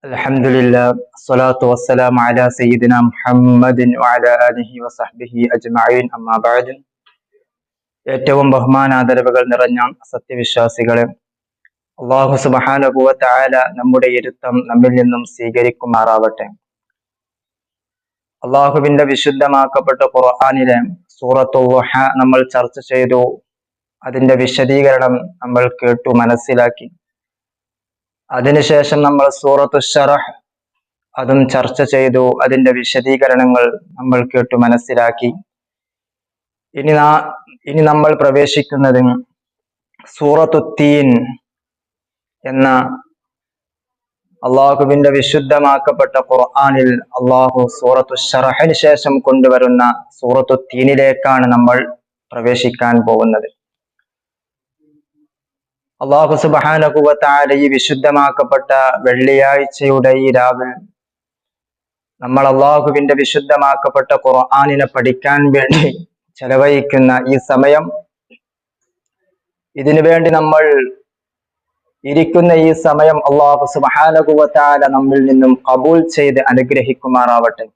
അൽഹംദുലില്ലാ സ്വലാത്തു വസ്സലാമു അലാ സയ്യിദിനാ മുഹമ്മദിൻ വഅലാ ആലിഹി വസഹ്ബിഹി അജ്മഈൻ അമ്മാ ബഅദ്. ഏറ്റവും ബഹുമാനാദരവുകൾ നിറഞ്ഞ സത്യവിശ്വാസികളെ, അല്ലാഹു സുബ്ഹാനഹു വ തആല നമ്മുടെ ഇരുത്തം നമ്മിൽ നിന്നും സ്വീകരിക്കുമാറാവട്ടെ. അല്ലാഹുവിന്റെ വിശുദ്ധമാക്കപ്പെട്ട ഖുർആനിലെ സൂറത്തുൽ ളുഹ നമ്മൾ ചർച്ച ചെയ്തു. അതിന്റെ വിശദീകരണം നമ്മൾ കേട്ടു മനസ്സിലാക്കി. അതിനുശേഷം നമ്മൾ സൂറത്തു ശറഹ് അതും ചർച്ച ചെയ്തു. അതിന്റെ വിശദീകരണങ്ങൾ നമ്മൾ കേട്ടു മനസ്സിലാക്കി. ഇനി നമ്മൾ പ്രവേശിക്കുന്നത് സൂറത്തു തീൻ എന്ന അള്ളാഹുവിന്റെ വിശുദ്ധമാക്കപ്പെട്ട ഖുർആനിൽ അള്ളാഹു സൂറത്തു ശറഹിന് ശേഷം കൊണ്ടുവരുന്ന സൂറത്തു തീനിലേക്കാണ് നമ്മൾ പ്രവേശിക്കാൻ പോകുന്നത്. അല്ലാഹു സുബ്ഹാനഹു വ തആല ഈ വിശുദ്ധമാക്കപ്പെട്ട വെള്ളിയാഴ്ചയുടെ ഈ രാവിൽ നമ്മൾ അള്ളാഹുവിന്റെ വിശുദ്ധമാക്കപ്പെട്ട ഖുർആനിനെ പഠിക്കാൻ വേണ്ടി ചെലവഴിക്കുന്ന ഈ സമയം, ഇതിനു വേണ്ടി നമ്മൾ ഇരിക്കുന്ന ഈ സമയം അല്ലാഹു സുബ്ഹാനഹു വ തആല നമ്മിൽ നിന്നും ഖബൂൽ ചെയ്ത് അനുഗ്രഹിക്കുമാറാവട്ടെ.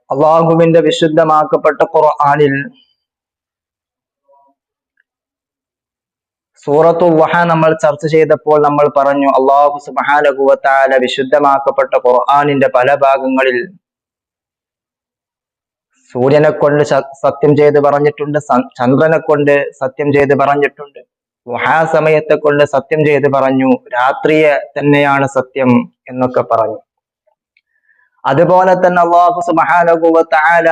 അള്ളാഹുവിന്റെ വിശുദ്ധമാക്കപ്പെട്ട ഖുർആനിൽ സൂറത്തുൽ ളുഹ നമ്മൾ ചർച്ച ചെയ്തപ്പോൾ നമ്മൾ പറഞ്ഞു, അല്ലാഹു സുബ്ഹാനഹു വ തആല വിശുദ്ധമാക്കപ്പെട്ട ഖുർആനിന്റെ പല ഭാഗങ്ങളിൽ സൂര്യനെ കൊണ്ട് സത്യം ചെയ്ത് പറഞ്ഞിട്ടുണ്ട്, ചന്ദ്രനെ കൊണ്ട് സത്യം ചെയ്ത് പറഞ്ഞിട്ടുണ്ട്, ളുഹാ സമയത്തെ കൊണ്ട് സത്യം ചെയ്ത് പറഞ്ഞു, രാത്രിയെ തന്നെയാണ് സത്യം എന്നൊക്കെ പറഞ്ഞു. അതുപോലെ തന്നെ അല്ലാഹു സുബ്ഹാനഹു വ തആല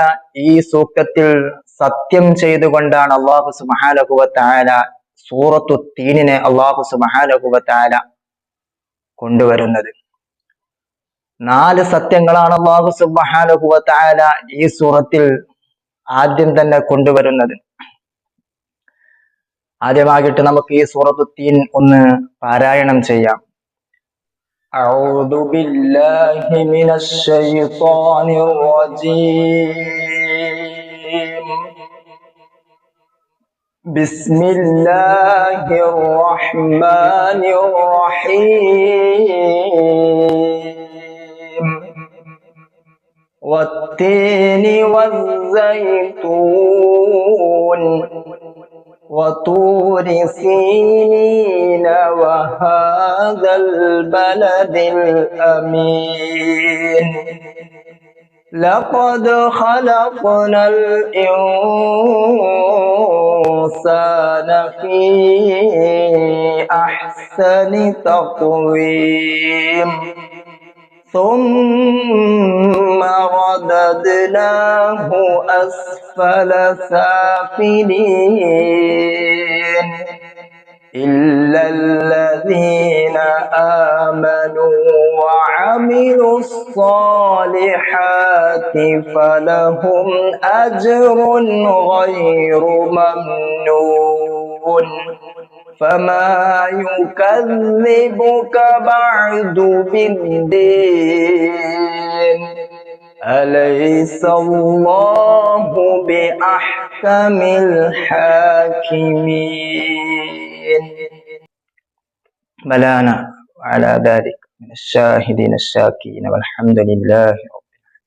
ഈ സൂക്തത്തിൽ സത്യം ചെയ്തുകൊണ്ടാണ് അല്ലാഹു സുബ്ഹാനഹു വ തആല സൂറത്തു തീനിനെ അല്ലാഹു സുബ്ഹാനഹു വ തആല കൊണ്ടുവരുന്നത്. 4 സത്യങ്ങളാണ് അല്ലാഹു സുബ്ഹാനഹു വ തആല ഈ സൂറത്തിൽ ആദ്യം തന്നെ കൊണ്ടുവരുന്നത്. ആദ്യമായിട്ട് നമുക്ക് ഈ സൂറത്തു തീൻ ഒന്ന് പാരായണം ചെയ്യാം. അഊദു ബില്ലാഹി മിനശ് ശൈത്വാനിർ റജീം. ബിസ്മില്ലാഹിർ റഹ്മാനിർ റഹീം. വത്തീനി വസ്സൈതൂൻ വതൂരി സീനീന വഹാദൽ ബലദിൽ അമീൻ. لقد خلقنا الإنسان في أحسن تقويم ثم رددناه أسفل سافلين إلا الذين آمنوا وعملوا الصالحات فلهم أجر غير ممنون فما يكذبك بعد بالدين أليس الله بأحكم الحاكمين بلانا وعلى ذلك من الشاهدين الشاكرين والحمد لله رب العالمين.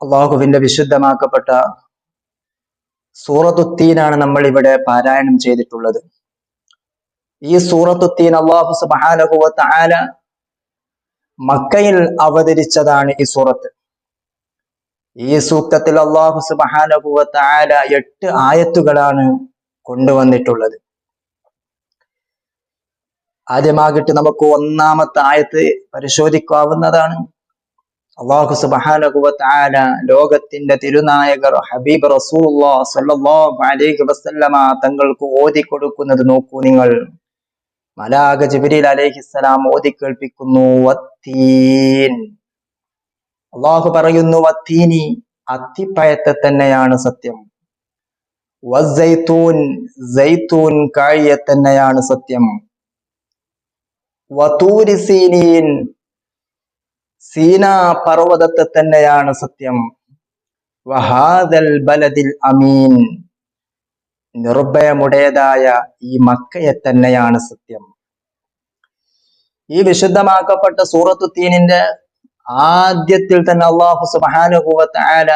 അല്ലാഹുവിന്റെ വിശുദ്ധമാക്കപ്പെട്ട സൂറത്തു തീനാണ് നമ്മൾ ഇവിടെ പാരായണം ചെയ്തിട്ടുള്ളത്. ഈ സൂറത്തു തീൻ അല്ലാഹു സുബ്ഹാനഹു വ തആല മക്കയിൽ അവതരിച്ചതാണ് ഈ സൂറത്ത്. ഈ സൂക്തത്തിൽ അല്ലാഹു സുബ്ഹാനഹു വ തആല 8 ആയത്തുകളാണ് കൊണ്ടുവന്നിട്ടുള്ളത്. ആദ്യമായിട്ട് നമുക്ക് 1-ാമത്തെ ആയത്ത് പരിശോധിക്കാവുന്നതാണ്. അല്ലാഹു സുബ്ഹാനഹു വ തആല ലോകത്തിന്റെ തിരുനായകർ ഹബീബ് റസൂലുള്ളാഹി സ്വല്ലല്ലാഹു അലൈഹി വസല്ലമ തങ്ങൾക്ക് ഓതി കൊടുക്കുന്നത് നോക്കൂ നിങ്ങൾ. മലാക ജിബ്രീൽ അലൈഹിസ്സലാം ഓതി കേൾപ്പിക്കുന്നു. വത്തീൻ, അല്ലാഹു പറയുന്നു വത്തീനി, അത്തിപ്പഴത്തെ തന്നെയാണ് സത്യം. വസ്സൈതൂൻ, സൈതൂൻ കാഴിയെ തന്നെയാണ് സത്യം. വതൂരി സീനീൻ, സീനാ പർവ്വതത്തെ തന്നെയാണ് സത്യം. വഹാദൽ ബലദിൽ അമീൻ, നിർഭയമുടേതായ ഈ മക്കയെ തന്നെയാണ് സത്യം. ഈ വിശുദ്ധമാക്കപ്പെട്ട സൂറത്തു തീനിന്റെ ആദ്യത്തിൽ തന്നെ അല്ലാഹു സുബ്ഹാനഹു വ തആല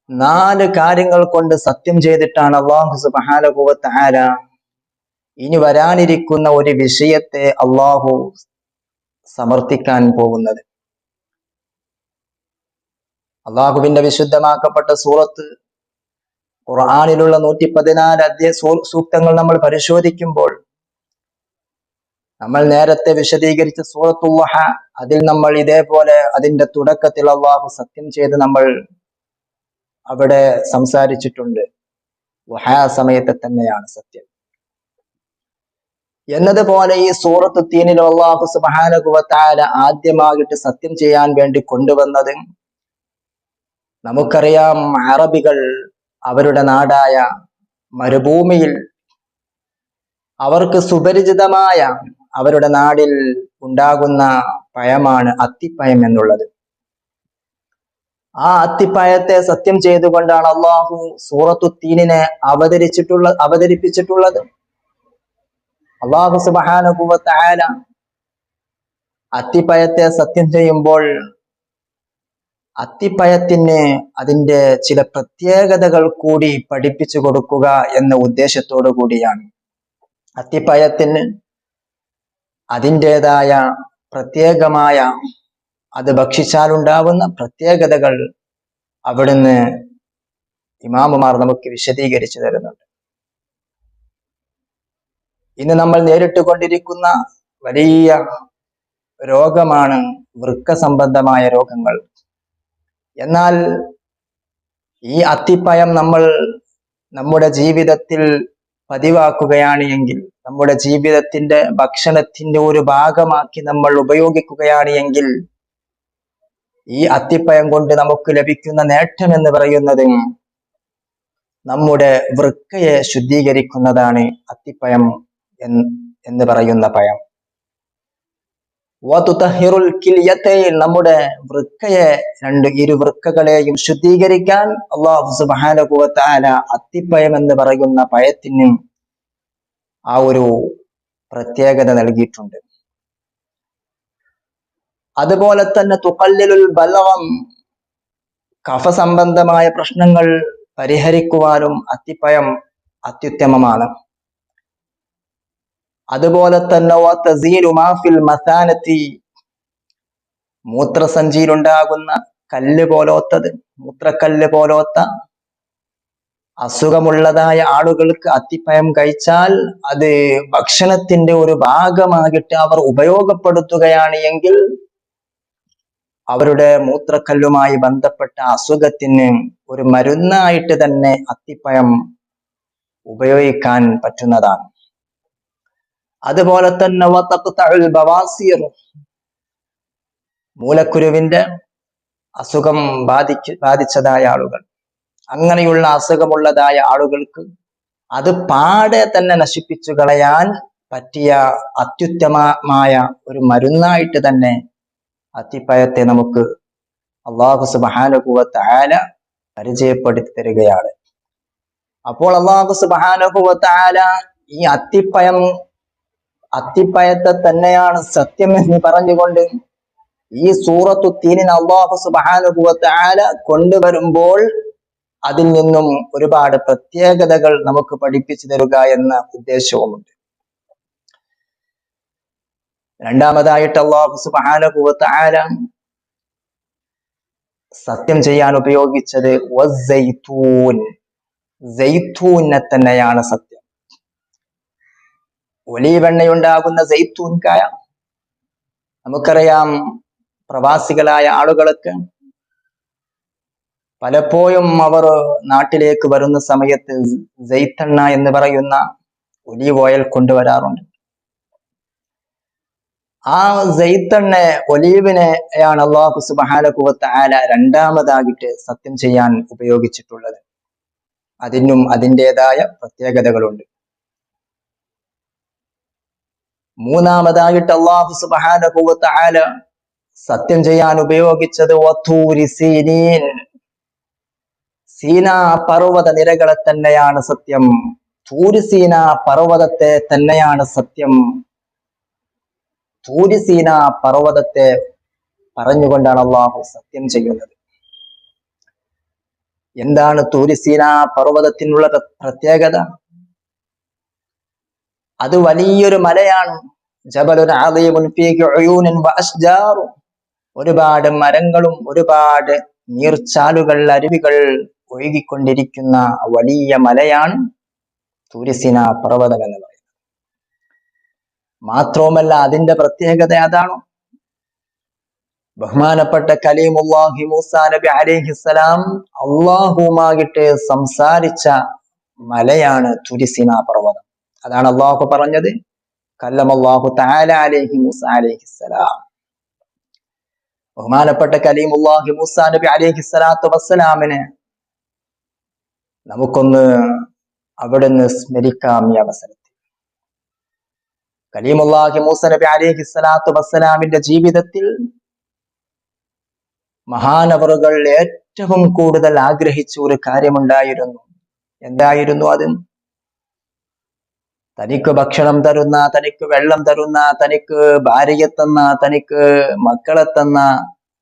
4 കാര്യങ്ങൾ കൊണ്ട് സത്യം ചെയ്തിട്ടാണ് അല്ലാഹു സുബ്ഹാനഹു വ തആല ഇനി വരാനിരിക്കുന്ന ഒരു വിഷയത്തെ അല്ലാഹു സമർത്ഥിക്കാൻ പോകുന്നത്. അല്ലാഹുവിന്റെ വിശുദ്ധമാക്കപ്പെട്ട സൂറത്ത് ഖുർആനിലുള്ള 114 സൂക്തങ്ങൾ നമ്മൾ പരിശോധിക്കുമ്പോൾ നമ്മൾ നേരത്തെ വിശദീകരിച്ച സൂറത്തുൽ ളഹ, അതിൽ നമ്മൾ ഇതേപോലെ അതിന്റെ തുടക്കത്തിൽ അല്ലാഹു സത്യം ചെയ്ത് നമ്മൾ അവിടെ സംസാരിച്ചിട്ടുണ്ട്. ളുഹാ സമയത്തെ തന്നെയാണ് സത്യം എന്നതുപോലെ ഈ സൂറത്തു തീനിൽ അല്ലാഹു സുബ്ഹാനഹു വ തആല ആദ്യമായിട്ട് സത്യം ചെയ്യാൻ വേണ്ടി കൊണ്ടുവന്നത്, നമുക്കറിയാം അറബികൾ അവരുടെ നാടായ മരുഭൂമിയിൽ അവർക്ക് സുപരിചിതമായ അവരുടെ നാടിൽ ഉണ്ടാകുന്ന പഴമാണ് അത്തിപ്പഴം എന്നുള്ളത്. ആ അത്തിപ്പഴത്തെ സത്യം ചെയ്തുകൊണ്ടാണ് അല്ലാഹു സൂറത്തു തീനിനെ അവതരിപ്പിച്ചിട്ടുള്ളത്. അല്ലാഹു സുബ്ഹാനഹു വ തആല അത്തിപ്പഴത്തെ സത്യം ചെയ്യുമ്പോൾ അത്തിപ്പഴത്തിന് അതിന്റെ ചില പ്രത്യേകതകൾ കൂടി പഠിപ്പിച്ചു കൊടുക്കുക എന്ന ഉദ്ദേശത്തോടു കൂടിയാണ്. അത്തിപ്പഴത്തിന് അതിൻ്റെതായ പ്രത്യേകമായ, അത് ഭക്ഷിച്ചാലുണ്ടാവുന്ന പ്രത്യേകതകൾ അവിടുന്ന് ഇമാമുമാർ നമുക്ക് വിശദീകരിച്ചു തരുന്നുണ്ട്. ഇന്ന് നമ്മൾ നേരിട്ട് കൊണ്ടിരിക്കുന്ന വലിയ രോഗമാണ് വൃക്ക സംബന്ധമായ രോഗങ്ങൾ. എന്നാൽ ഈ അത്തിപ്പഴം നമ്മൾ നമ്മുടെ ജീവിതത്തിൽ പതിവാക്കുകയാണ് എങ്കിൽ, നമ്മുടെ ജീവിതത്തിന്റെ ഭക്ഷണത്തിന്റെ ഒരു ഭാഗമാക്കി നമ്മൾ ഉപയോഗിക്കുകയാണ് എങ്കിൽ, ഈ അത്തിപ്പഴം കൊണ്ട് നമുക്ക് ലഭിക്കുന്ന നേട്ടം എന്ന് പറയുന്നത് നമ്മുടെ വൃക്കയെ ശുദ്ധീകരിക്കുന്നതാണ്. അത്തിപ്പഴം എന്ന് പറയുന്ന പഴം വതുതഹിറുൽ കിൽയതൈൻ, നമ്മുടെ വൃക്കയെ ഇരുവൃക്കകളെയും ശുദ്ധീകരിക്കാൻ അല്ലാഹു സുബ്ഹാനഹു വ തആല അത്തിപ്പഴം എന്ന് പറയുന്ന പഴത്തിന് ആ ഒരു പ്രത്യേകത നൽകിയിട്ടുണ്ട്. അതുപോലെ തന്നെ തുഖല്ലിലുൽ ബലഗം, കഫ സംബന്ധമായ പ്രശ്നങ്ങൾ പരിഹരിക്കുവാനും അത്തിപ്പഴം അത്യുത്തമമാണ്. അതുപോലെ തന്നെ വതസീലു മാ ഫിൽ മസാനതി, മൂത്രസഞ്ചിയിലുണ്ടാകുന്ന കല്ല് പോലോത്തത്, മൂത്രക്കല്ല് പോലോത്ത അസുഖമുള്ളതായ ആളുകൾക്ക് അത്തിപ്പഴം കഴിച്ചാൽ അത് ഭക്ഷണത്തിന്റെ ഒരു ഭാഗമായിട്ട് അവർ ഉപയോഗപ്പെടുത്തുകയാണ് എങ്കിൽ അവരുടെ മൂത്രക്കല്ലുമായി ബന്ധപ്പെട്ട അസുഖത്തിന് ഒരു മരുന്നായിട്ട് തന്നെ അത്തിപ്പഴം ഉപയോഗിക്കാൻ പറ്റുന്നതാണ്. അതുപോലെ തന്നെ വതഖ്തഉൽ ബവാസിർ, മൂലക്കുരുവിന്റെ അസുഖം ബാധിച്ചതായ ആളുകൾ, അങ്ങനെയുള്ള അസുഖമുള്ളതായ ആളുകൾക്ക് അത് പാടെ തന്നെ നശിപ്പിച്ചു കളയാൻ പറ്റിയ അത്യുത്തമമായ ഒരു മരുന്നായിട്ട് തന്നെ അത്തിപ്പഴത്തെ നമുക്ക് അല്ലാഹു സുബ്ഹാനഹു വ തആല പരിചയപ്പെടുത്തി തരികയാണ്. അപ്പോൾ അല്ലാഹു സുബ്ഹാനഹു വ തആല ഈ അത്തിപ്പഴത്തെ തന്നെയാണ് സത്യം എന്ന് പറഞ്ഞുകൊണ്ട് ഈ സൂറത്തു തീനിന് അല്ലാഹു സുബ്ഹാനഹു വ തആല കൊണ്ടുവരുമ്പോൾ അതിൽ നിന്നും ഒരുപാട് പ്രത്യേകതകൾ നമുക്ക് പഠിപ്പിച്ചു തരുക എന്ന ഉദ്ദേശവുമുണ്ട്. രണ്ടാമതായിട്ട് അല്ലാഹു സുബ്ഹാനഹു വ തആല സത്യം ചെയ്യാൻ ഉപയോഗിച്ചത് വസ്സൈത്തൂൻ, സൈത്തൂനെ തന്നെയാണ് സത്യം. ഒലീവെണ്ണയുണ്ടാകുന്ന സൈത്തൂൻ കായ നമുക്കറിയാം. പ്രവാസികളായ ആളുകൾക്ക് പലപ്പോഴും അവർ നാട്ടിലേക്ക് വരുന്ന സമയത്ത് സൈത്തെണ്ണ എന്ന് പറയുന്ന ഒലീവ് ഓയിൽ കൊണ്ടുവരാറുണ്ട്. ആ സൈത്തെണ്ണ, ഒലീവിനെയാണ് അല്ലാഹു സുബ്ഹാനഹു വ തആല രണ്ടാമതായിട്ട് സത്യം ചെയ്യാൻ ഉപയോഗിച്ചിട്ടുള്ളത്. അതിനും അതിൻ്റെതായ പ്രത്യേകതകളുണ്ട്. മൂന്നാമതായിട്ട് അല്ലാഹു സുബ്ഹാനഹു വ തആല സത്യം ചെയ്യാൻ ഉപയോഗിച്ചത് വതൂരി സീനീൻ, സീനാ പർവ്വത നിരകളെ തന്നെയാണ് സത്യം. തൂര് സീനാ പർവ്വതത്തെ തന്നെയാണ് സത്യം. തൂരി സീന പർവ്വതത്തെ പറഞ്ഞുകൊണ്ടാണ് അള്ളാഹു സത്യം ചെയ്യുന്നത്. എന്താണ് തൂരി സീന പർവ്വതത്തിനുള്ള പ്രത്യേകത? അത് വലിയൊരു മലയാണ്. ജബലുൻ അദീമുൻ ഫീഹി ഉയൂനുൻ വഅശ്ജാർ. ഒരുപാട് മരങ്ങളും ഒരുപാട് നീർച്ചാലുകൾ, അരുവികൾ ഒഴുകിക്കൊണ്ടിരിക്കുന്ന വലിയ മലയാണ് തൂരി സീന പർവ്വതം എന്ന് പറയുന്നത്. മാത്രവുമല്ല, അതിന്റെ പ്രത്യേകത അതാണ്. ബഹുമാനപ്പെട്ട കലീമുല്ലാഹി മൂസാ നബി അലൈഹിസ്സലാം അള്ളാഹുവുമായിട്ട് സംസാരിച്ച മലയാണ് തൂരി സീന പർവ്വതം. അതാണ് അള്ളാഹു പറഞ്ഞത്, കല്ലമല്ലാഹു തആല അലൈഹി മൂസ അലൈഹിസ്സലാം. ബഹുമാനപ്പെട്ട കലീമുല്ലാഹി മൂസാ നബി അലൈഹിസ്സലാത്തു വസ്സലാമിനെ നമുക്കൊന്ന് അവിടുന്ന് സ്മരിക്കാം ഈ അവസരത്തിൽ. കലീമുല്ലാഹി മൂസ നബി അലൈഹിസ്സലാത്തു വസ്സലാമിന്റെ ജീവിതത്തിൽ മഹാനവറുകൾ ഏറ്റവും കൂടുതൽ ആഗ്രഹിച്ച ഒരു കാര്യമുണ്ടായിരുന്നു. എന്തായിരുന്നു അത്? തനിക്ക് ഭക്ഷണം തരുന്ന, തനിക്ക് വെള്ളം തരുന്ന, തനിക്ക് ഭാര്യയെ തന്ന, തനിക്ക് മക്കളെ തന്ന,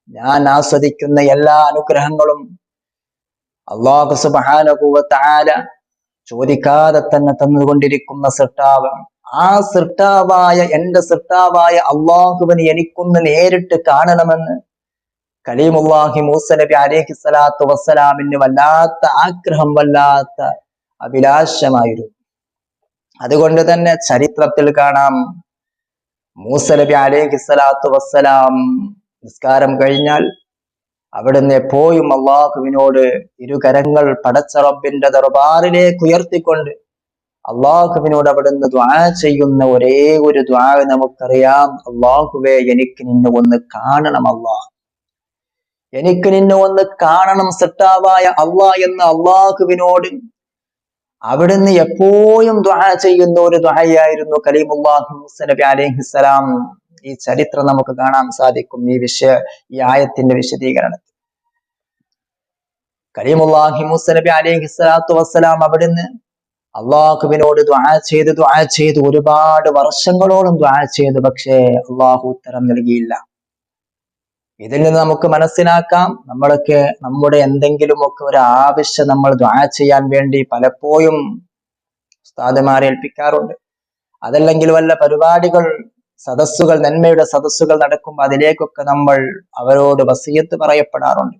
ഞാൻ ആസ്വദിക്കുന്ന എല്ലാ അനുഗ്രഹങ്ങളും അല്ലാഹു സുബ്ഹാനഹു വ തആല ചോദിക്കാതെ തന്നെ തന്നുകൊണ്ടിരിക്കുന്ന സൃഷ്ടാവ്, ആ സൃഷ്ടാവായ എന്റെ സൃഷ്ടാവായ അള്ളാഹുവിനെ എനിക്കൊന്ന് നേരിട്ട് കാണണമെന്ന് കലീമുല്ലാഹി മൂസ നബി അലൈഹിസ്സലാത്തു വസ്സലാമിന് വല്ലാത്ത ആഗ്രഹം, വല്ലാത്ത അഭിലാഷമായിരുന്നു. അതുകൊണ്ട് തന്നെ ചരിത്രത്തിൽ കാണാം, മൂസ നബി അലൈഹിസ്സലാത്തു വസ്സലാം നിസ്കാരം കഴിഞ്ഞാൽ അവിടുന്ന് എപ്പോഴും അള്ളാഹുവിനോട് ഇരുകരങ്ങൾ പടച്ച റബ്ബിന്റെ ദർബാറിലേക്ക് ഉയർത്തിക്കൊണ്ട് അള്ളാഹുവിനോട് അവിടുന്ന് ദുആ ചെയ്യുന്ന ഒരേ ഒരു ദുആ നമുക്കറിയാം. അള്ളാഹുവേ, എനിക്ക് നിന്നെ ഒന്ന് കാണണം അല്ലാഹ്, എനിക്ക് നിന്നെ ഒന്ന് കാണണം സൃഷ്ടാവായ അല്ലാഹ് എന്ന് അള്ളാഹുവിനോട് അവിടുന്ന് എപ്പോഴും ദുആ ചെയ്യുന്ന ഒരു ദുആയായിരുന്നു കലീമുല്ലാഹി മൂസ നബി അലൈഹിസ്സലാം. ഈ ചരിത്രം നമുക്ക് കാണാൻ സാധിക്കും ഈ ആയത്തിന്റെ വിശദീകരണത്തിൽ. കലീമുല്ലാഹി മൂസ നബി അലൈഹിസ്സലാത്തു വസ്സലാം അവിടുന്ന് അള്ളാഹുവിനോട് ദുആ ചെയ്ത് ഒരുപാട് വർഷങ്ങളോളം ദുആ ചെയ്തു. പക്ഷേ അള്ളാഹു ഉത്തരം നൽകിയില്ല. ഇതിൽ നിന്ന് നമുക്ക് മനസ്സിലാക്കാം, നമ്മളൊക്കെ നമ്മുടെ എന്തെങ്കിലുമൊക്കെ ഒരു ആവശ്യം നമ്മൾ ദുആ ചെയ്യാൻ വേണ്ടി പലപ്പോഴും ഉസ്താദുമാരെ ഏൽപ്പിക്കാറുണ്ട്. അതല്ലെങ്കിൽ വല്ല പരിപാടികൾ, സദസ്സുകൾ, നന്മയുടെ സദസ്സുകൾ നടക്കുമ്പോൾ അതിലേക്കൊക്കെ നമ്മൾ അവരോട് വസിയത്ത് പറയപ്പെടാറുണ്ട്.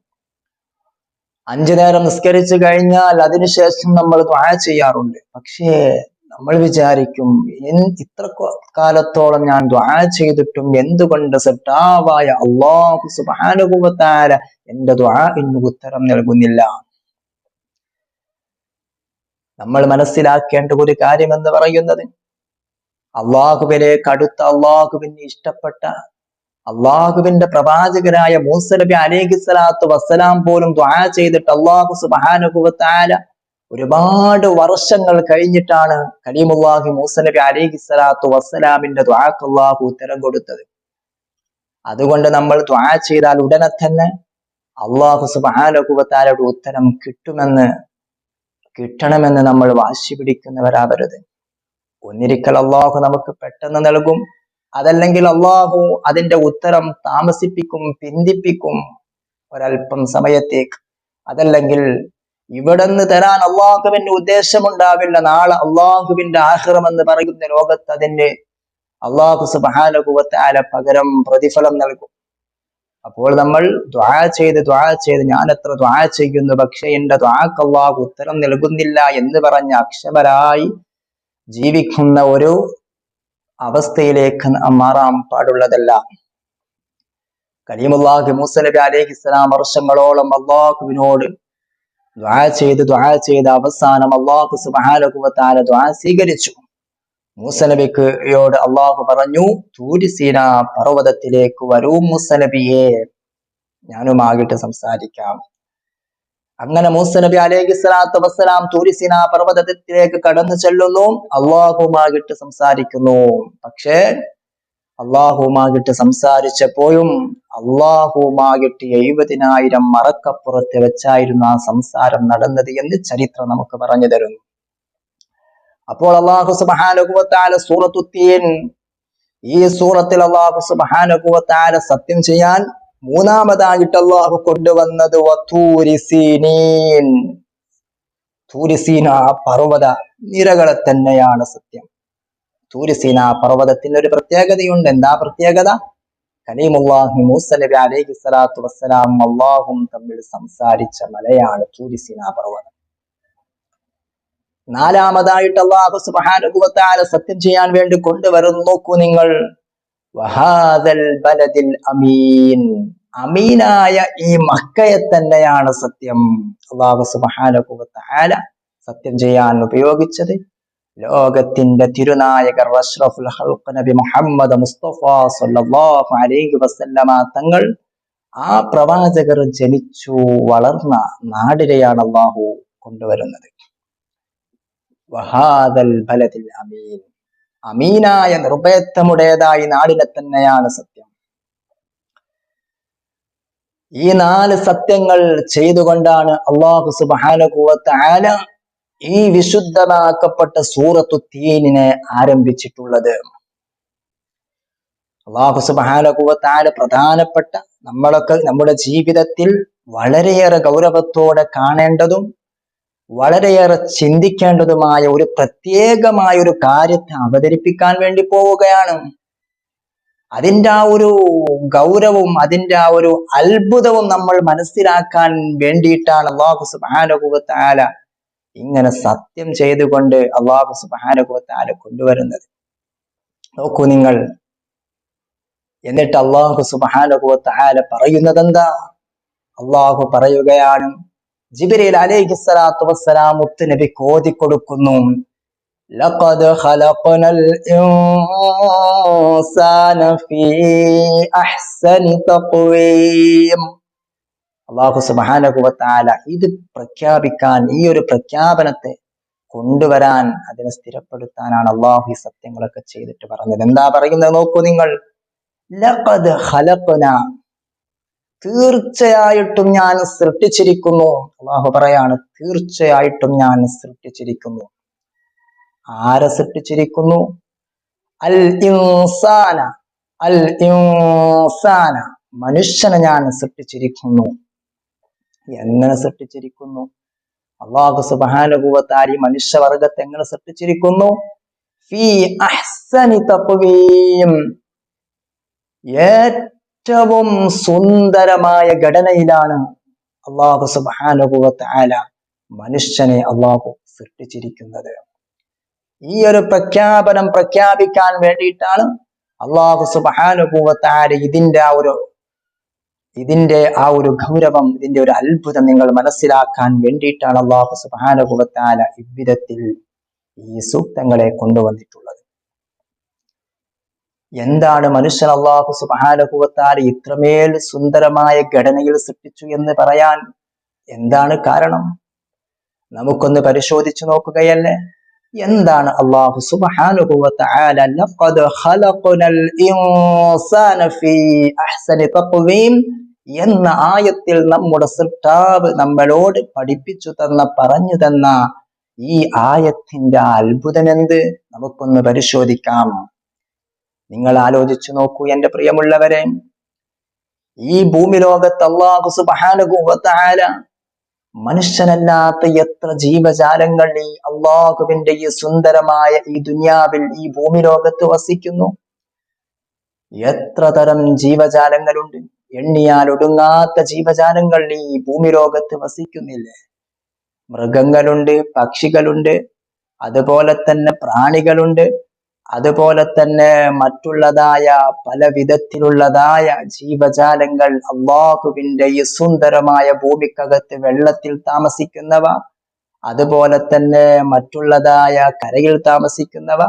5 നേരം നിസ്കരിച്ചു കഴിഞ്ഞാൽ അതിനുശേഷം നമ്മൾ ദുആ ചെയ്യാറുണ്ട്. പക്ഷേ നമ്മൾ വിചാരിക്കും, ഇത്ര കാലത്തോളം ഞാൻ ദുആ ചെയ്തിട്ടും എന്തുകൊണ്ട് സൃഷ്ടാവായ അല്ലാഹു സുബ്ഹാനഹു വ തആല എന്റെ ദുആഇന് ഉത്തരം നൽകുന്നില്ല? നമ്മൾ മനസ്സിലാക്കേണ്ട ഒരു കാര്യം എന്ന് പറയുന്നത്, അള്ളാഹുവിലേക്ക് അടുത്ത, അള്ളാഹുവിന് ഇഷ്ടപ്പെട്ട, അള്ളാഹുവിന്റെ പ്രവാചകരായ മൂസ നബി അലൈഹിസ്സലാത്തു വസ്സലാം പോലും ദുആ ചെയ്തിട്ട് അല്ലാഹു സുബ്ഹാനഹു വ തആല ഒരുപാട് വർഷങ്ങൾ കഴിഞ്ഞിട്ടാണ് കലീമുല്ലാഹി മൂസ നബി അലൈഹിസ്സലാത്തു വസ്സലാമിന്റെ ദുആക്ക് അല്ലാഹു ഉത്തരം കൊടുത്തത്. അതുകൊണ്ട് നമ്മൾ ദുആ ചെയ്താൽ ഉടനെ തന്നെ അല്ലാഹു സുബ്ഹാനഹു വ തആലയുടെ ഉത്തരം കിട്ടണമെന്ന് നമ്മൾ വാശി പിടിക്കുന്നവരാവരുത്. ഒന്നിരിക്കൽ അല്ലാഹു നമുക്ക് പെട്ടെന്ന് നൽകും, അതല്ലെങ്കിൽ അല്ലാഹു അതിന്റെ ഉത്തരം താമസിപ്പിക്കും, പിന്തിപ്പിക്കും ഒരൽപ്പം സമയത്തേക്ക്. അതല്ലെങ്കിൽ ഇവിടുന്ന് തരാൻ അള്ളാഹുവിന്റെ ഉദ്ദേശമുണ്ടാവില്ല. നാളെ അള്ളാഹുവിന്റെ ആഖിറം എന്ന് പറയുന്ന ലോകത്ത് അതിന് അല്ലാഹു സുബ്ഹാനഹു വ തആല പകരം പ്രതിഫലം നൽകും. അപ്പോൾ നമ്മൾ ദുആ ചെയ്ത് ഞാൻ എത്ര ദുആ ചെയ്യുന്നു, പക്ഷെ എന്റെ ദുആക്ക് അല്ലാഹു ഉത്തരം നൽകുന്നില്ല എന്ന് പറഞ്ഞ് അക്ഷമരായി ജീവിക്കുന്ന ഒരു അവസ്ഥയിലേക്ക് മാറാൻ പാടുള്ളതല്ല. കലീമുല്ലാഹി മൂസ നബി അലൈഹിസ്സലാം വർഷങ്ങളോളം അള്ളാഹുവിനോട് ദുആ ചെയ്ത് അവസാനം അല്ലാഹു സുബ്ഹാനഹു വ തആല ദുആ സ്വീകരിച്ചു. മൂസ നബിയോട് അള്ളാഹു പറഞ്ഞു, തൂരി സീന പർവ്വതത്തിലേക്ക് വരൂ മൂസ നബിയെ, ഞാനുമായിട്ട് സംസാരിക്കാം. അങ്ങനെ മൂസ നബി അലൈഹിസ്സലാത്തു വസ്സലാം തൂരി സീന പർവ്വതത്തിലേക്ക് കടന്നു ചെല്ലുന്നു, അള്ളാഹുമായിട്ട് സംസാരിക്കുന്നു. പക്ഷേ അള്ളാഹുമായിട്ട് സംസാരിച്ചപ്പോഴും അള്ളാഹുമായിട്ട് 70,000 മറക്കപ്പുറത്ത് വെച്ചായിരുന്നു ആ സംസാരം നടന്നത് എന്ന് ചരിത്രം നമുക്ക് പറഞ്ഞു തരുന്നു. അപ്പോൾ അല്ലാഹു സുബ്ഹാനഹു വ തആല സൂറത്തു തീൻ ഈ സൂറത്തിൽ അല്ലാഹു സുബ്ഹാനഹു വ തആല സത്യം ചെയ്യാൻ മൂന്നാമതായിട്ട് അല്ലാഹു കൊണ്ടുവന്നത് വതൂരി സീനീൻ, തൂരിസീന പർവ്വത നിരകളെ തന്നെയാണ് സത്യം. തൂരിസീന പർവ്വതത്തിന് ഒരു പ്രത്യേകതയുണ്ട്. എന്താ പ്രത്യേകത? കലീമുല്ലാഹി മൂസ നബി അലൈഹി സ്വലാത്തു വസ്സലാം അല്ലാഹും തമ്മിൽ സംസാരിച്ച മലയാണ് തൂരിസീന പർവ്വതം. നാലാമതായിട്ട് അല്ലാഹു സുബ്ഹാനഹു വ തആല സത്യം ചെയ്യാൻ വേണ്ടി കൊണ്ടുവരുന്നു, നോക്കൂ നിങ്ങൾ, വഹാദൽ ബലദിൽ അമീൻ, അമീനായ ഈ മക്കയെ തന്നെയാണ് സത്യം. അല്ലാഹു സുബ്ഹാനഹു വ തആല സത്യം ചെയ്യാൻ ഉപയോഗിച്ചത് ലോകത്തിന്റെ തിരുനായകർ അഷ്റഫുൽ ഖൽഖ് നബി മുഹമ്മദ് മുസ്തഫ സ്വല്ലല്ലാഹു അലൈഹി വസല്ലമ തങ്ങൾ, ആ പ്രവാചകർ ജനിച്ചു വളർന്ന നാടിനെയാണ് അല്ലാഹു കൊണ്ടുവരുന്നത്. വഹാദൽ ബലദിൽ അമീൻ, അമീനായ നിർഭയത്വമുടേതായി നാടിനെ തന്നെയാണ് സത്യം. ഈ 4 സത്യങ്ങൾ ചെയ്തുകൊണ്ടാണ് അല്ലാഹു സുബ്ഹാനഹു വ തആല ഈ വിശുദ്ധമാക്കപ്പെട്ട സൂറത്തു തീനിനെ ആരംഭിച്ചിട്ടുള്ളത്. അല്ലാഹു സുബ്ഹാനഹു വ തആല പ്രധാനപ്പെട്ട നമ്മളൊക്കെ നമ്മുടെ ജീവിതത്തിൽ വളരെയേറെ ഗൗരവത്തോടെ കാണേണ്ടതും വളരെയേറെ ചിന്തിക്കേണ്ടതുമായ ഒരു പ്രത്യേകമായ ഒരു കാര്യത്തെ അവതരിപ്പിക്കാൻ വേണ്ടി പോവുകയാണ്. അതിൻ്റെ ആ ഒരു ഗൗരവവും അതിൻ്റെ ആ ഒരു അത്ഭുതവും നമ്മൾ മനസ്സിലാക്കാൻ വേണ്ടിയിട്ടാണ് അല്ലാഹു സുബ്ഹാനഹു വ തആല ഇങ്ങനെ സത്യം ചെയ്തുകൊണ്ട് അല്ലാഹു സുബ്ഹാനഹു വ തആല കൊണ്ടുവരുന്നത്. നോക്കൂ നിങ്ങൾ. എന്നിട്ട് അല്ലാഹു സുബ്ഹാനഹു വ തആല പറയുന്നത് എന്താ? അല്ലാഹു പറയുകയാണ്, ജിബ്രീൽ അലൈഹിസ്സലാത്തു വസ്സലാം മുത്ത് നബി കോതി കൊടുക്കുന്നു, ലഖദ് ഖലഖനൽ ഇൻസാന ഫീ അഹ്സനി തഖ്വീം. അല്ലാഹു സുബ്ഹാനഹു വ തആല ഇത് പ്രഖ്യാപിക്കാൻ, ഈ ഒരു പ്രഖ്യാപനത്തെ കൊണ്ടുവരാൻ, അതിനെ സ്ഥിരപ്പെടുത്താനാണ് അല്ലാഹു ഈ സത്യങ്ങളൊക്കെ ചെയ്തിട്ട് പറഞ്ഞത്. എന്താ പറയുന്നത്? നോക്കൂ നിങ്ങൾ. ലഖദ് ഖലഖന, തീർച്ചയായിട്ടും ഞാൻ സൃഷ്ടിച്ചിരിക്കുന്നു. അല്ലാഹു പറയാണ്, തീർച്ചയായിട്ടും ഞാൻ സൃഷ്ടിച്ചിരിക്കുന്നു. ആരെ സൃഷ്ടിച്ചിരിക്കുന്നു? അൽ ഇൻസാന, അൽ ഇൻസാന, മനുഷ്യനെ ഞാൻ സൃഷ്ടിച്ചിരിക്കുന്നു. എങ്ങനെ സൃഷ്ടിച്ചിരിക്കുന്നു? അല്ലാഹു സുബ്ഹാനഹു വ തആല മനുഷ്യവർഗത്തെ എങ്ങനെ സൃഷ്ടിച്ചിരിക്കുന്നു? ഫീ അഹ്സനി തഖ്വീം, ഏറ്റവും സുന്ദരമായ ഘടനയിലാണ് അല്ലാഹു സുബ്ഹാനഹു വ തആല മനുഷ്യനെ അല്ലാഹു സൃഷ്ടിച്ചിരിക്കുന്നത്. ഈ ഒരു പ്രഖ്യാപനം പ്രഖ്യാപിക്കാൻ വേണ്ടിയിട്ടാണ് അല്ലാഹു സുബ്ഹാനഹു വ തആല ഇതിന്റെ ആ ഒരു ഗൗരവം, ഇതിന്റെ ഒരു അത്ഭുതം നിങ്ങൾ മനസ്സിലാക്കാൻ വേണ്ടിയിട്ടാണ് അല്ലാഹു സുബ്ഹാനഹു വ തആല ഇவ்விധത്തിൽ ഈ സൂക്തങ്ങളെ കൊണ്ടുവന്നിട്ടുള്ളത്. എന്താണ് മനുഷ്യൻ അല്ലാഹു സുബ്ഹാനഹു വ തആല ഇത്രമേൽ സുന്ദരമായ ഘടനയിൽ സൃഷ്ടിച്ചു എന്ന് പറയാൻ എന്താണ് കാരണം? നമുക്കൊന്ന് പരിശോധിച്ചു നോക്കുകയല്ലേ. എന്താണ് അല്ലാഹു സുബ്ഹാനഹു വ തആല ലഖദ് ഖലഖനൽ ഇൻസാന ഫീ അഹ്സനി തഖ്വീം എന്ന ആയത്തിൽ നമ്മുടെ സൃഷ്ടാവ് നമ്മളോട് പഠിപ്പിച്ചു തന്ന, പറഞ്ഞു തന്ന ഈ ആയത്തിന്റെ അത്ഭുതം എന്ത്? നമുക്കൊന്ന് പരിശോധിക്കാം. നിങ്ങൾ ആലോചിച്ചു നോക്കൂ എന്റെ പ്രിയമുള്ളവരെ. ഈ ഭൂമി ലോകത്ത് അല്ലാഹു സുബ്ഹാനഹു വ തആല മനുഷ്യനല്ലാത്ത എത്ര ജീവജാലങ്ങൾ ഈ അല്ലാഹുവിന്റെ ഈ സുന്ദരമായ ഈ ദുനിയാവിൽ, ഈ ഭൂമി ലോകത്ത് വസിക്കുന്നു. എത്ര തരം ജീവജാലങ്ങളുണ്ട്! എണ്ണിയാൽ ഒടുങ്ങാത്ത ജീവജാലങ്ങൾ ഈ ഭൂമി ലോകത്ത് വസിക്കുന്നില്ലേ? മൃഗങ്ങളുണ്ട്, പക്ഷികളുണ്ട്, അതുപോലെ തന്നെ പ്രാണികളുണ്ട്, അതുപോലെ തന്നെ മറ്റുള്ളതായ പല വിധത്തിലുള്ളതായ ജീവജാലങ്ങൾ അല്ലാഹുവിന്റെ ഈ സുന്ദരമായ ഭൂമിക്കകത്ത് വെള്ളത്തിൽ താമസിക്കുന്നവ, അതുപോലെ തന്നെ മറ്റുള്ളതായ കരയിൽ താമസിക്കുന്നവ,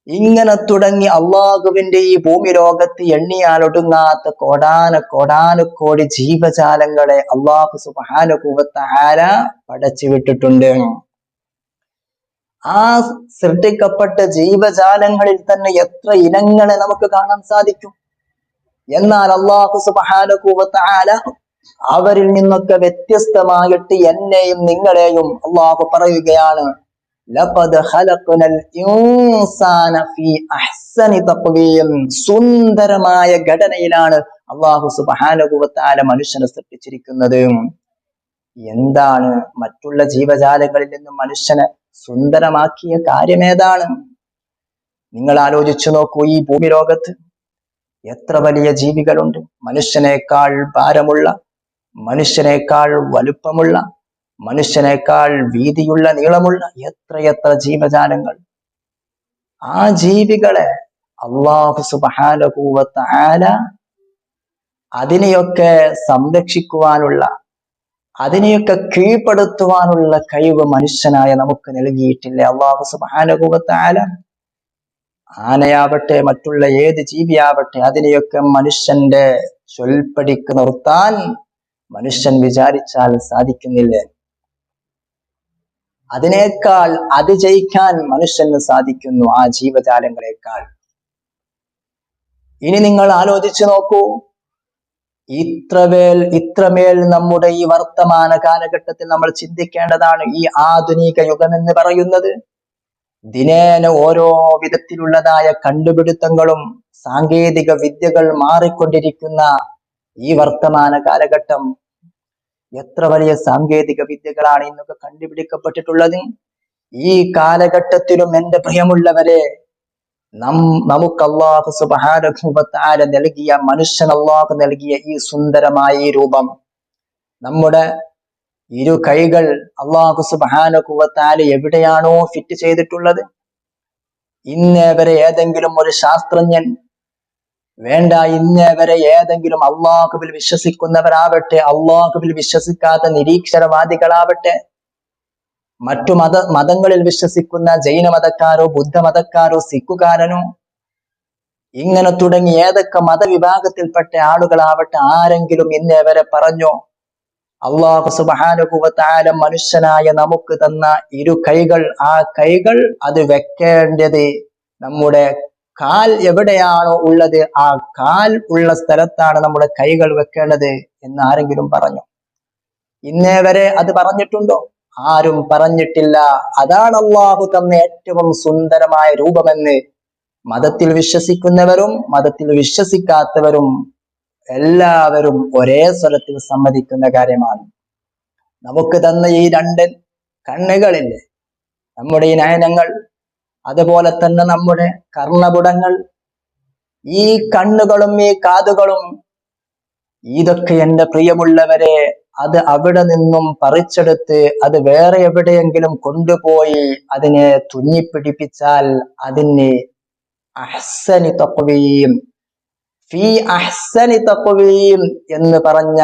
ഇങ്ങനെ തുടങ്ങി അല്ലാഹുവിന്റെ ഈ ഭൂമി ലോകത്ത് എണ്ണിയാൽ ഒടുങ്ങാത്ത കോടാനുകോടി ജീവജാലങ്ങളെ അല്ലാഹു സുബ്ഹാനഹു വ തആല പടച്ചു വിട്ടിട്ടുണ്ട്. ആ സൃഷ്ടിക്കപ്പെട്ട ജീവജാലങ്ങളിൽ തന്നെ എത്ര ഇനങ്ങളെ നമുക്ക് കാണാൻ സാധിക്കും. എന്നാൽ അല്ലാഹു സുബ്ഹാനഹു വ തആല അവരിൽ നിന്നൊക്കെ വ്യത്യസ്തമായിട്ട് എന്നെയും നിങ്ങളെയും അല്ലാഹു പറയുകയാണ്, ലഖദ് ഖലഖനൽ ഇൻസാന ഫീ അഹ്സനി തഖ്വീം. സുന്ദരമായ ഘടനയിലാണ് അല്ലാഹു സുബ്ഹാനഹു വ തആല മനുഷ്യനെ സൃഷ്ടിച്ചിരിക്കുന്നത്. എന്താണ് മറ്റുള്ള ജീവജാലങ്ങളിൽ നിന്ന് മനുഷ്യനെ സുന്ദരമാക്കിയ കാര്യമേതാണ്? നിങ്ങൾ ആലോചിച്ചു നോക്കൂ. ഈ ഭൂമി ലോകത്ത് എത്ര വലിയ ജീവികളുണ്ട്. മനുഷ്യനേക്കാൾ ഭാരമുള്ള, മനുഷ്യനേക്കാൾ വലുപ്പമുള്ള, മനുഷ്യനേക്കാൾ വീതിയുള്ള, നീളമുള്ള എത്രയെത്ര ജീവജാലങ്ങൾ. ആ ജീവികളെ അല്ലാഹു സുബ്ഹാനഹു വ തആല അതിനെയൊക്കെ സംരക്ഷിക്കുവാനുള്ള, അതിനെയൊക്കെ കീഴ്പ്പെടുത്തുവാനുള്ള കഴിവ് മനുഷ്യനായ നമുക്ക് നൽകിയിട്ടില്ലേ അല്ലാഹു സുബ്ഹാനഹു വ തആല? ആനയാവട്ടെ, മറ്റുള്ള ഏത് ജീവിയാവട്ടെ, അതിനെയൊക്കെ മനുഷ്യന്റെ ചൊൽപ്പടിക്ക് നിർത്താൻ മനുഷ്യൻ വിചാരിച്ചാൽ സാധിക്കുന്നില്ലേ? അതിനേക്കാൾ അതിജയിക്കാൻ മനുഷ്യന് സാധിക്കുന്നു ആ ജീവജാലങ്ങളെക്കാൾ. ഇനി നിങ്ങൾ ആലോചിച്ചു നോക്കൂ. ഇത്രമേൽ നമ്മുടെ ഈ വർത്തമാന കാലഘട്ടത്തിൽ നമ്മൾ ചിന്തിക്കേണ്ടതാണ്. ഈ ആധുനിക യുഗം എന്ന് പറയുന്നത് ദിനേന ഓരോ വിധത്തിലുള്ളതായ കണ്ടുപിടുത്തങ്ങളും സാങ്കേതിക വിദ്യകൾ മാറിക്കൊണ്ടിരിക്കുന്ന ഈ വർത്തമാന കാലഘട്ടം. എത്ര വലിയ സാങ്കേതിക വിദ്യകളാണ് ഇന്നൊക്കെ കണ്ടുപിടിക്കപ്പെട്ടിട്ടുള്ളത്. ഈ കാലഘട്ടത്തിലും എൻ്റെ പ്രിയമുള്ളവരെ, നമുക്ക് അല്ലാഹു സുബ്ഹാനഹു വ തആല നൽകിയ, മനുഷ്യൻ അല്ലാഹു നൽകിയ ഈ സുന്ദരമായ ഈ രൂപം, നമ്മുടെ ഇരു കൈകൾ അല്ലാഹു സുബ്ഹാനഹു വ തആല എവിടെയാണോ ഫിറ്റ് ചെയ്തിട്ടുള്ളത്, ഇന്നേ വരെ ഏതെങ്കിലും ഒരു ശാസ്ത്രജ്ഞൻ വേണ്ട, ഇന്നേ വരെ ഏതെങ്കിലും അല്ലാഹുവിൽ വിശ്വസിക്കുന്നവരാവട്ടെ, അല്ലാഹുവിൽ വിശ്വസിക്കാത്ത നിരീക്ഷരവാദികളാവട്ടെ, മറ്റു മതങ്ങളിൽ വിശ്വസിക്കുന്ന ജൈന മതക്കാരോ ബുദ്ധമതക്കാരോ സിഖുകാരനോ, ഇങ്ങനെ തുടങ്ങി ഏതൊക്കെ മതവിഭാഗത്തിൽപ്പെട്ട ആളുകളാവട്ടെ, ആരെങ്കിലും ഇന്നേ വരെ പറഞ്ഞോ അല്ലാഹു സുബ്ഹാനഹു വ തആല മനുഷ്യനായ നമുക്ക് തന്ന ഇരു കൈകൾ, ആ കൈകൾ അത് വെക്കേണ്ടത് നമ്മുടെ കാൽ എവിടെയാണോ ഉള്ളത്, ആ കാൽ ഉള്ള സ്ഥലത്താണ് നമ്മുടെ കൈകൾ വെക്കേണ്ടത് എന്ന് ആരെങ്കിലും പറഞ്ഞു? ഇന്നേ വരെ അത് പറഞ്ഞിട്ടുണ്ടോ? ആരും പറഞ്ഞിട്ടില്ല. അതാണ് അല്ലാഹു തന്ന ഏറ്റവും സുന്ദരമായ രൂപമെന്ന് മതത്തിൽ വിശ്വസിക്കുന്നവരും മതത്തിൽ വിശ്വസിക്കാത്തവരും എല്ലാവരും ഒരേ സ്വരത്തിൽ സമ്മതിക്കുന്ന കാര്യമാണ്. നമുക്ക് തന്ന ഈ രണ്ട് കണ്ണുകളില്ലേ, നമ്മുടെ ഈ നയനങ്ങൾ, അതുപോലെ തന്നെ നമ്മുടെ കർണപുടങ്ങൾ, ഈ കണ്ണുകളും ഈ കാതുകളും, ഇതൊക്കെ എൻ്റെ പ്രിയമുള്ളവരെ, അത് അവിടെ നിന്നും പറിച്ചെടുത്ത് അത് വേറെ എവിടെയെങ്കിലും കൊണ്ടുപോയി അതിനെ തുന്നിപ്പിടിപ്പിച്ചാൽ അതിന് അഹ്സനി തഖ്വീം, ഫീ അഹ്സനി തഖ്വീം എന്ന് പറഞ്ഞ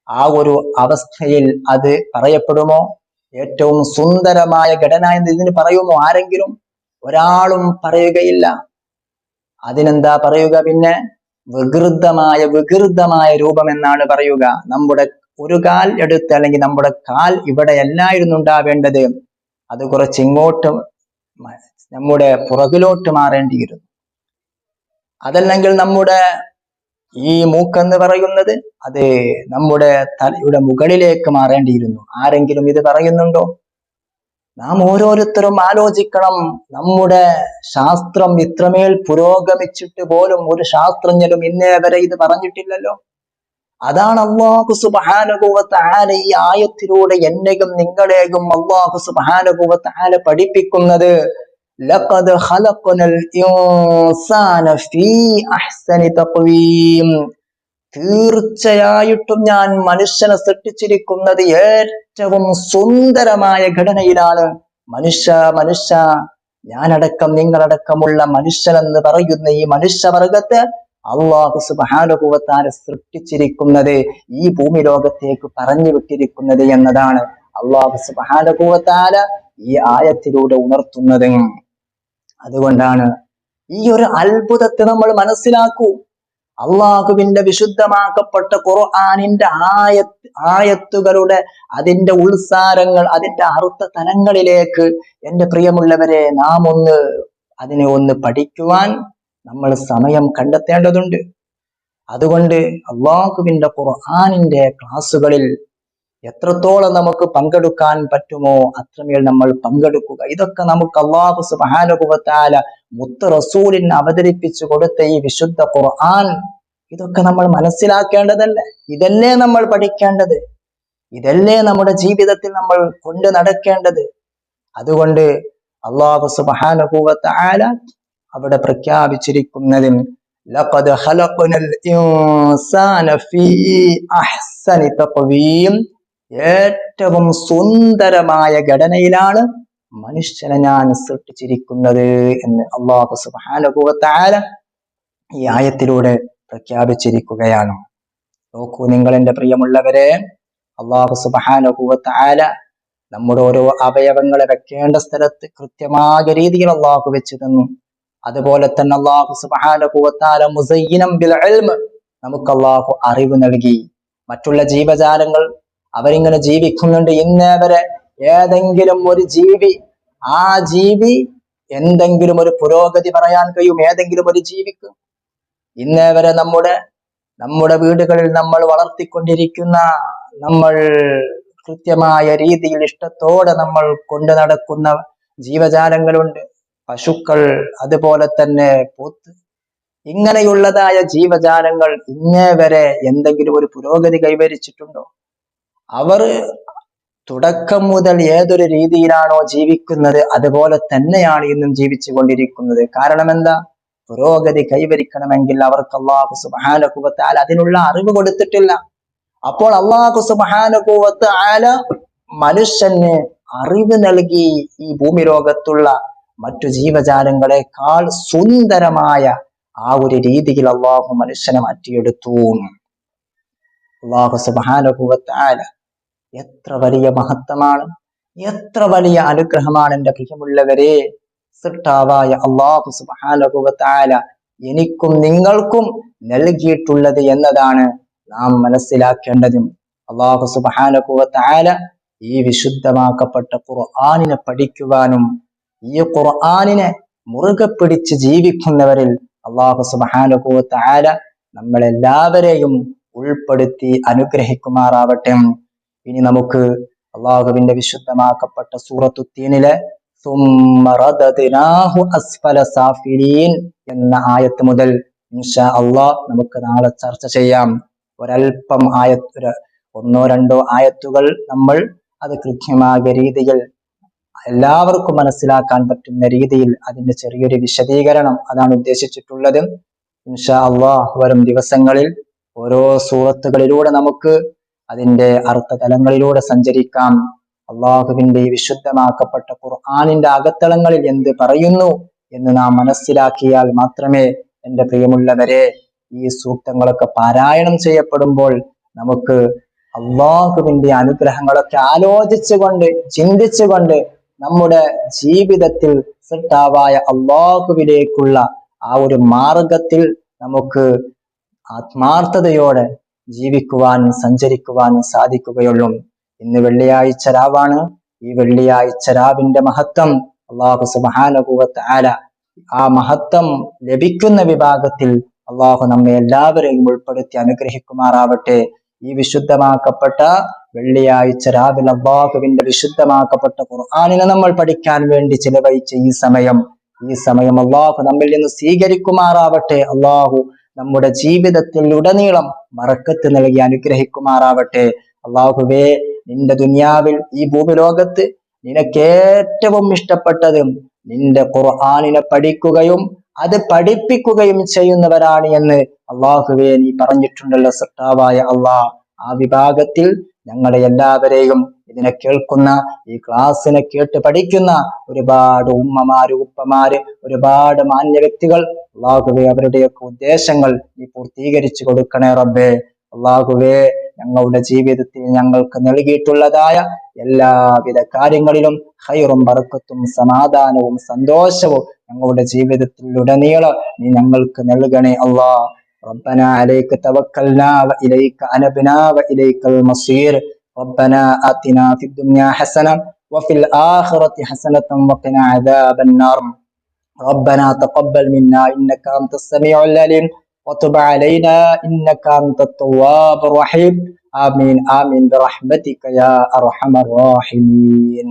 ആ ഒരു അവസ്ഥയിൽ അത് പറയപ്പെടുമോ? ഏറ്റവും സുന്ദരമായ ഘടന എന്ന് ഇതിന് പറയുമോ ആരെങ്കിലും? ഒരാളും പറയുകയില്ല. അതിനെന്താ പറയുക? പിന്നെ വികൃതമായ രൂപം എന്നാണ് പറയുക. നമ്മുടെ ഒരു കാൽ എടുത്ത്, അല്ലെങ്കിൽ നമ്മുടെ കാൽ ഇവിടെ എല്ലായിരുന്നു ഉണ്ടാവേണ്ടത്, അത് കുറച്ച് ഇങ്ങോട്ട് നമ്മുടെ പുറകിലോട്ട് മാറേണ്ടിയിരുന്നു. അതല്ലെങ്കിൽ നമ്മുടെ ഈ മൂക്കെന്ന് പറയുന്നത് അത് നമ്മുടെ തലയുടെ മുകളിലേക്ക് മാറേണ്ടിയിരുന്നു. ആരെങ്കിലും ഇത് പറയുന്നുണ്ടോ? നാം ഓരോരുത്തരും ആലോചിക്കണം. നമ്മുടെ ശാസ്ത്രം ഇത്രമേൽ പുരോഗമിച്ചിട്ട് പോലും ഒരു ശാസ്ത്രജ്ഞനും ഇന്നേ വരെ ഇത് പറഞ്ഞിട്ടില്ലല്ലോ. അതാണ് അല്ലാഹു സുബ്ഹാനഹു വ തആല ഈ ആയത്തിലൂടെ എന്നെയും നിങ്ങളെയും അല്ലാഹു സുബ്ഹാനഹു വ തആല പഠിപ്പിക്കുന്നത്. ലഖദ് ഖലഖനൽ ഇൻസാന ഫീ അഹ്സനി തഖ്വീം. തീർച്ചയായിട്ടും ഞാൻ മനുഷ്യനെ സൃഷ്ടിച്ചിരിക്കുന്നത് ഏറ്റവും സുന്ദരമായ ഘടനയിലാണ്. മനുഷ്യ ഞാനടക്കം നിങ്ങളടക്കമുള്ള മനുഷ്യനെന്ന് പറയുന്ന ഈ മനുഷ്യവർഗത്തെ അല്ലാഹു സുബ്ഹാനഹു വ തആല സൃഷ്ടിച്ചിരിക്കുന്നത്, ഈ ഭൂമി ലോകത്തേക്ക് പറഞ്ഞു വിട്ടിരിക്കുന്നത് എന്നതാണ് അല്ലാഹു സുബ്ഹാനഹു വ തആല ഈ ആയത്തിലൂടെ ഉണർത്തുന്നത്. അതുകൊണ്ടാണ് ഈ ഒരു അത്ഭുതത്തെ നമ്മൾ മനസ്സിലാക്കൂ. അള്ളാഹുവിന്റെ വിശുദ്ധമാക്കപ്പെട്ട ഖുർആനിന്റെ ആയത്തുകളുടെ അതിന്റെ ഉൾസാരങ്ങൾ, അതിന്റെ അർത്ഥ തലങ്ങളിലേക്ക് എൻ്റെ പ്രിയമുള്ളവരെ നാം അതിനെ ഒന്ന് പഠിക്കുവാൻ നമ്മൾ സമയം കണ്ടെത്തേണ്ടതുണ്ട്. അതുകൊണ്ട് അള്ളാഹുവിന്റെ ഖുർആനിന്റെ ക്ലാസ്സുകളിൽ എത്രത്തോളം നമുക്ക് പങ്കെടുക്കാൻ പറ്റുമോ അത്രമേൽ നമ്മൾ പങ്കെടുക്കുക. ഇതൊക്കെ നമുക്ക് അല്ലാഹു സുബ്ഹാനഹു വ തആല മുത്ത് റസൂലിന് അവതരിപ്പിച്ചു കൊടുത്ത ഈ വിശുദ്ധ ഖുർആൻ, ഇതൊക്കെ നമ്മൾ മനസ്സിലാക്കേണ്ടതല്ലേ? ഇതല്ലേ നമ്മൾ പഠിക്കേണ്ടത്? ഇതല്ലേ നമ്മുടെ ജീവിതത്തിൽ നമ്മൾ കൊണ്ടു നടക്കേണ്ടത്? അതുകൊണ്ട് അല്ലാഹു സുബ്ഹാനഹു വ തആല അവിടെ പ്രഖ്യാപിച്ചിരിക്കുന്നത് ലഖദ് ഖലഖനൽ ഇൻസാന ഫീ അഹ്സനി തഖ്വീം, ഏറ്റവും സുന്ദരമായ ഘടനയിലാണ് മനുഷ്യനെ ഞാൻ സൃഷ്ടിച്ചിരിക്കുന്നത് എന്ന് അല്ലാഹു സുബ്ഹാനഹു വ തആല ഈ ആയത്തിലൂടെ പ്രഖ്യാപിച്ചിരിക്കുകയാണ്. നോക്കൂ നിങ്ങൾ എൻ്റെ പ്രിയമുള്ളവരെ, അല്ലാഹു സുബ്ഹാനഹു വ തആല നമ്മുടെ ഓരോ അവയവങ്ങളെ വെക്കേണ്ട സ്ഥലത്ത് കൃത്യമായ രീതിയിൽ അല്ലാഹു വെച്ച് തന്നു. അതുപോലെ തന്നെ അല്ലാഹു സുബ്ഹാനഹു വ തആല മുസയ്യിനം ബിൽ ഇൽമ്, നമുക്ക് അല്ലാഹു അറിവ് നൽകി. മറ്റുള്ള ജീവജാലങ്ങൾ അവരിങ്ങനെ ജീവിക്കുന്നുണ്ട്. ഇന്നേ വരെ ഏതെങ്കിലും ഒരു ജീവി, ആ ജീവി എന്തെങ്കിലും ഒരു പുരോഗതി പറയാൻ കഴിയും ഏതെങ്കിലും ഒരു ജീവിക്ക്? ഇന്നേ വരെ നമ്മുടെ വീടുകളിൽ നമ്മൾ വളർത്തിക്കൊണ്ടിരിക്കുന്ന, നമ്മൾ കൃത്യമായ രീതിയിൽ ഇഷ്ടത്തോടെ നമ്മൾ കൊണ്ടു നടക്കുന്ന ജീവജാലങ്ങളുണ്ട്. പശുക്കൾ, അതുപോലെ തന്നെ പോത്ത്, ഇങ്ങനെയുള്ളതായ ജീവജാലങ്ങൾ ഇന്നേ വരെ എന്തെങ്കിലും ഒരു പുരോഗതി കൈവരിച്ചിട്ടുണ്ടോ? അവർ തുടക്കം മുതൽ ഏതൊരു രീതിയിലാണോ ജീവിക്കുന്നത് അതുപോലെ തന്നെയാണ് ഇന്നും ജീവിച്ചു കൊണ്ടിരിക്കുന്നത്. കാരണം എന്താ? പുരോഗതി കൈവരിക്കണമെങ്കിൽ അവർക്ക് അല്ലാഹു സുബ്ഹാനഹു വ തആല അതിനുള്ള അറിവ് കൊടുത്തിട്ടില്ല. അപ്പോൾ അല്ലാഹു സുബ്ഹാനഹു വ തആല മനുഷ്യന് അറിവ് നൽകി. ഈ ഭൂമി ലോകത്തുള്ള മറ്റു ജീവജാലങ്ങളെക്കാൾ സുന്ദരമായ ആ ഒരു രീതിയിൽ അല്ലാഹു മനുഷ്യനെ മാറ്റിയെടുത്തു. അല്ലാഹു സുബ്ഹാനഹു വ തആല എത്ര വലിയ മഹത്വമാണ്, എത്ര വലിയ അനുഗ്രഹമാണ് എൻ്റെ പ്രിയമുള്ളവരെ സൃഷ്ടാവായ അല്ലാഹു സുബ്ഹാനഹു വ തആല എനിക്കും നിങ്ങൾക്കും നൽകിയിട്ടുള്ളത് എന്നതാണ് നാം മനസ്സിലാക്കേണ്ടത്. അല്ലാഹു സുബ്ഹാനഹു വ തആല ഈ വിശുദ്ധമാക്കപ്പെട്ട ഖുർആനിനെ പഠിക്കുവാനും ഈ ഖുർആനിനെ മുറുകെ പിടിച്ച് ജീവിക്കുന്നവരിൽ അല്ലാഹു സുബ്ഹാനഹു വ തആല നമ്മളെല്ലാവരെയും ഉൾപ്പെടുത്തി അനുഗ്രഹിക്കുമാറാവട്ടെ. ഇനി നമുക്ക് അള്ളാഹുവിന്റെ വിശുദ്ധമാക്കപ്പെട്ട സൂറത്തു തീനിലെ സുമ്മ റദദ്നാഹു അസ്ഫല സാഫിലീൻ എന്ന ആയത്ത് മുതൽ ഇൻഷാ അല്ലാഹ് നമുക്ക് നാളെ ചർച്ച ചെയ്യാം. ഒരൽപ്പം ഒന്നോ രണ്ടോ ആയത്തുകൾ നമ്മൾ അത് കൃത്യമായ രീതിയിൽ എല്ലാവർക്കും മനസ്സിലാക്കാൻ പറ്റുന്ന രീതിയിൽ അതിന്റെ ചെറിയൊരു വിശദീകരണം അതാണ് ഉദ്ദേശിച്ചിട്ടുള്ളത്. ഇൻഷാ അല്ലാഹ് വരും ദിവസങ്ങളിൽ ഓരോ സൂറത്തുകളിലൂടെ നമുക്ക് അതിന്റെ അർത്ഥതലങ്ങളിലൂടെ സഞ്ചരിക്കാം. അള്ളാഹുവിന്റെ ഈ വിശുദ്ധമാക്കപ്പെട്ട ഖുർആനിന്റെ അകത്തളങ്ങളിൽ എന്ത് പറയുന്നു എന്ന് നാം മനസ്സിലാക്കിയാൽ മാത്രമേ എൻ്റെ പ്രിയമുള്ളവരെ ഈ സൂക്തങ്ങളൊക്കെ പാരായണം ചെയ്യപ്പെടുമ്പോൾ നമുക്ക് അള്ളാഹുവിന്റെ അനുഗ്രഹങ്ങളൊക്കെ ആലോചിച്ചുകൊണ്ട് ചിന്തിച്ചുകൊണ്ട് നമ്മുടെ ജീവിതത്തിൽ സൃഷ്ടാവായ അള്ളാഹുവിലേക്കുള്ള ആ ഒരു മാർഗത്തിൽ നമുക്ക് ആത്മാർത്ഥതയോടെ ജീവിക്കുവാനും സഞ്ചരിക്കുവാനും സാധിക്കുകയുള്ളൂ. ഇന്ന് വെള്ളിയാഴ്ച രാവാണ്. ഈ വെള്ളിയാഴ്ച രാവിന്റെ മഹത്വം അല്ലാഹു സുബ്ഹാനഹു വ തആല ആ മഹത്വം ലഭിക്കുന്ന വിഭാഗത്തിൽ അല്ലാഹു നമ്മെ എല്ലാവരെയും ഉൾപ്പെടുത്തി അനുഗ്രഹിക്കുമാറാവട്ടെ. ഈ വിശുദ്ധമാക്കപ്പെട്ട വെള്ളിയാഴ്ച രാവിൽ അല്ലാഹുവിന്റെ വിശുദ്ധമാക്കപ്പെട്ട ഖുർആനിനെ നമ്മൾ പഠിക്കാൻ വേണ്ടി ചിലവഴിച്ച ഈ സമയം അല്ലാഹു നമ്മിൽ നിന്ന് സ്വീകരിക്കുമാറാവട്ടെ. അല്ലാഹു നമ്മുടെ ജീവിതത്തിൽ ഉടനീളം ബറക്കത്ത് നൽകി അനുഗ്രഹിക്കുമാറാവട്ടെ. അല്ലാഹുവേ, നിന്റെ ദുനിയാവിൽ ഈ ഭൂമി ലോകത്ത് നിനക്ക് ഏറ്റവും ഇഷ്ടപ്പെട്ടത് നിന്റെ ഖുർആനിനെ പഠിക്കുകയും അത് പഠിപ്പിക്കുകയും ചെയ്യുന്നവരാണ് എന്ന് അല്ലാഹുവേ നീ പറഞ്ഞിട്ടുണ്ടല്ലോ സൃഷ്ടാവായ അല്ലാഹ്. ആ വിഭാഗത്തിൽ ഞങ്ങളെ എല്ലാവരെയും ഇതിനെ കേൾക്കുന്ന, ഈ ക്ലാസ്സിനെ കേട്ട് പഠിക്കുന്ന ഒരുപാട് ഉമ്മമാര്, ഉപ്പമാര്, ഒരുപാട് മാന്യ വ്യക്തികൾ അല്ലാഹുവേ, അവരുടെയൊക്കെ ഉദ്ദേശങ്ങൾ നീ പൂർത്തീകരിച്ചു കൊടുക്കണേ റബ്ബേ. അല്ലാഹുവേ, ഞങ്ങളുടെ ജീവിതത്തിൽ ഞങ്ങൾക്ക് നൽകിയിട്ടുള്ളതായ എല്ലാവിധ കാര്യങ്ങളിലും ഖൈറും ബറക്കത്തും സമാധാനവും സന്തോഷവും ഞങ്ങളുടെ ജീവിതത്തിൽ ഉടനീളം നീ ഞങ്ങൾക്ക് നൽകണേ അല്ലാഹ്. ربنا عليك توكلنا وإليك أنبنا وإليك المصير. ربنا آتنا في الدنيا حسنة وفي الآخرة حسنة وقنا عذاب النار. ربنا تقبل منا إنك أنت السميع العليم وتب علينا إنك أنت التواب الرحيم. ആമീൻ ആമീൻ ബിറഹ്മതിക യാ അർഹമർ റഹീമീൻ.